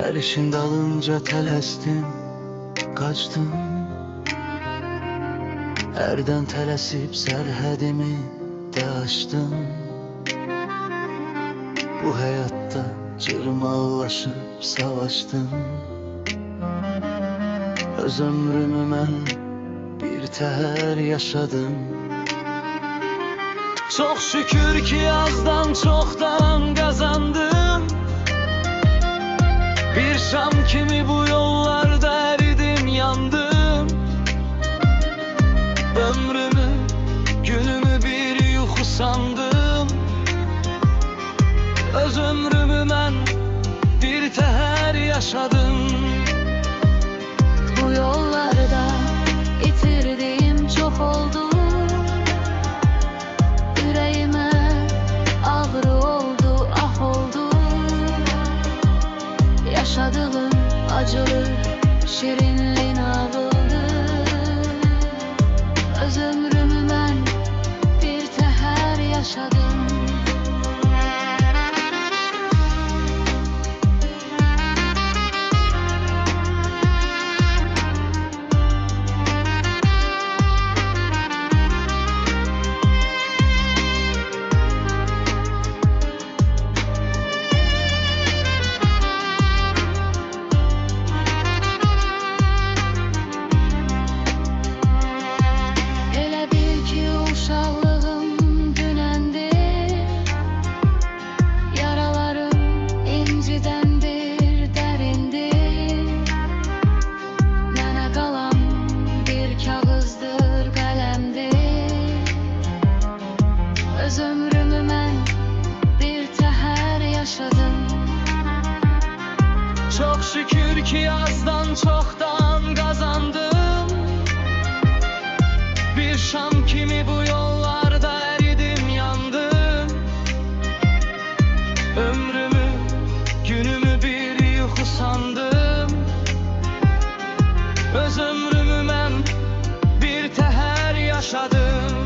Her işin dalınca tələsdim, kaçtım. Hərdən tələsib sərhədimi də aşdım. Bu həyatda cırmaqlaşıb savaşdım. Öz ömrümü mən bir təhər yaşadım. Çox şükür ki azdan çoxdan qazandım. Bir şam kimi bu yollarda eridim, yandım. Ömrümü, günümü bir yuxu sandım. Öz ömrümü mən bir təhər yaşadım. Bu yollarda itirdiğim çok oldu. Yüreğime ağrı oldu, ah oldu. Yaşadığım acılı, şirinli nağıldı. Öz ömrümü mən bir təhər yaşadım. Öz ömrümü mən bir təhər yaşadım. Çok şükür ki azdan çoxdan qazandım. Bir şam kimi bu yollarda eridim, yandım. Ömrümü, günümü bir yuxu sandım. Öz ömrümü mən bir təhər yaşadım.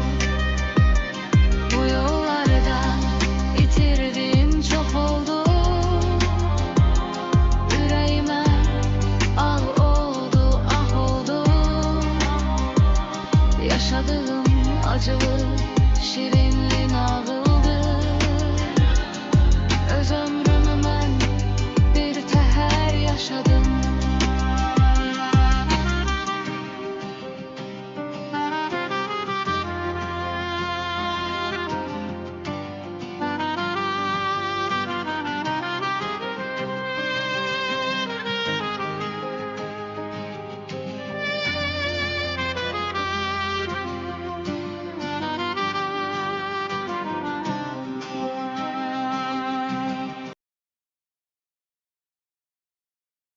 Bu yollarda itirdiğim çok oldu. Yüreğime al oldu, ah oldu. Yaşadığım acılı, şirin